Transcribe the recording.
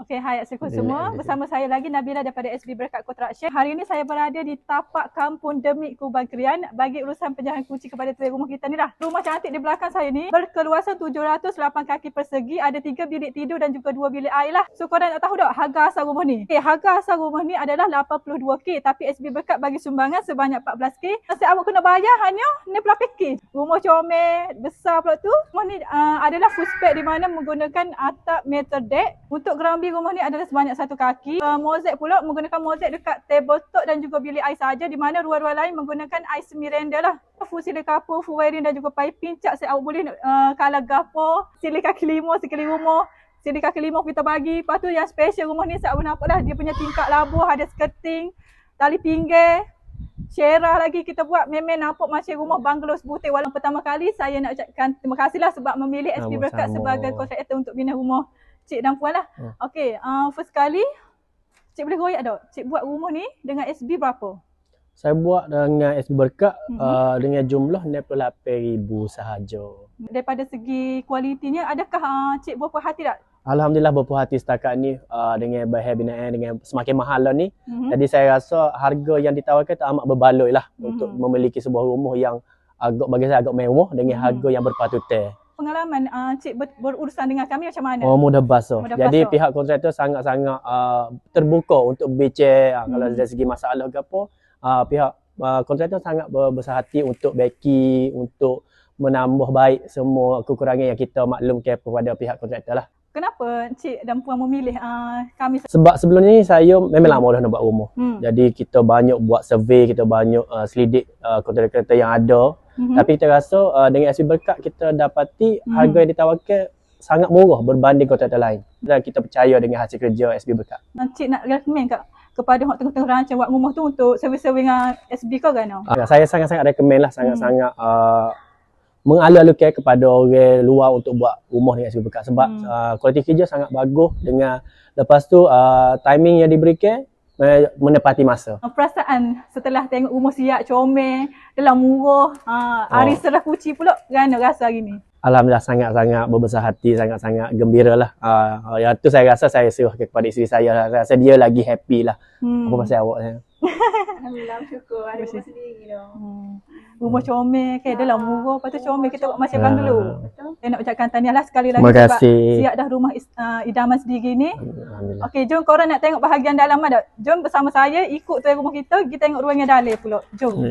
Okey, hai assalamualaikum semua. Bersama saya lagi Nabila daripada SB Berkat Construction. Hari ini saya berada di tapak kampung Demik Kubang Krian bagi urusan penjagaan kunci kepada tuan rumah kita ni lah. Rumah cantik di belakang saya ni berkeluasan 708 kaki persegi, ada 3 bilik tidur dan juga 2 bilik air lah. So korang nak tahu tak harga asal rumah ni? Okey, harga asal rumah ni adalah 82k tapi SB Berkat bagi sumbangan sebanyak 14k. Nasi awak kena bayar hanya 18k. Rumah comel, besar pula tu. Rumah ni adalah full spec di mana menggunakan atap metal deck. Untuk ground beam rumah ni adalah sebanyak 1 kaki. Mozaik pula menggunakan mozaik dekat tabletop dan juga bilik air saja, di mana ruang-ruang lain menggunakan air semi render lah. Full sealing kapur, full wiring dan juga piping. Cat set awak boleh color gapor, sealing kaki lima sekeliling rumah. Sealing kaki lima kita bagi. Lepas tu yang special rumah ni saya nampak lah, dia punya tingkap labuh, ada skirting, tali pinggir, syerah lagi kita buat. Memang nampak macam rumah banglo sebutir. Walaupun pertama kali saya nak ucapkan terima kasihlah sebab memilih SB Berkat sebagai kontraktor untuk bina rumah cik dan puan lah. Okey, first kali cik boleh royak tak? Cik buat rumah ni dengan SB berapa? Saya buat dengan SB Berkat dengan jumlah 68,000 sahaja. Daripada segi kualitinya, adakah cik berpuas hati tak? Alhamdulillah berpuas hati setakat ni dengan bahan binaan dengan semakin mahal lah ni. Jadi saya rasa harga yang ditawarkan tu amat berbaloi lah untuk memiliki sebuah rumah yang bagi saya agak mewah dengan harga yang berpatutan. Pengalaman cik berurusan dengan kami macam mana? Oh, mudah basuh. Jadi pihak kontraktor sangat-sangat terbuka untuk bincang kalau dari segi masalah ke apa. Pihak kontraktor sangat berbesar hati untuk baki, untuk menambah baik semua kekurangan yang kita maklumkan kepada pihak kontraktor lah. Kenapa cik dan puan memilih kami? Sebab sebelum ni saya memang lama dah nak buat rumah. Jadi kita banyak buat survey, kita banyak selidik kontraktor yang ada. Tapi kita rasa dengan SB Berkat kita dapati harga yang ditawarkan sangat murah berbanding kontraktor lain. Dan kita percaya dengan hasil kerja SB Berkat. Cik nak recommend tak kepada orang tengah-tengah rancang buat rumah tu untuk servis-servis dengan SB kau kan? Saya sangat-sangat recommend lah, sangat-sangat mengalu-alukan kepada orang luar untuk buat rumah dengan SB Berkat sebab kualiti kerja sangat bagus dengan lepas tu timing yang diberikan menepati masa. Perasaan setelah tengok rumah siap, comel, dalam murah, hari serah kuci pula, gimana rasa hari ni? Alhamdulillah sangat-sangat berbesar hati, sangat-sangat gembira lah. Yang tu saya rasa saya serahkan kepada isteri saya. Saya rasa dia lagi happy lah. Apa pasal awak saya? Alhamdulillah, syukur ada rumah sendiri dah. Rumah comel, dalam murah, lepas tu comel kita buat macam banglo. Saya nak ucapkan tahniah sekali lagi sebab siap dah rumah idaman sendiri ni. Okey, jom korang nak tengok bahagian dalam tak? Jom bersama saya ikut tuan rumah kita, kita tengok ruang yang dalam pula. Jom.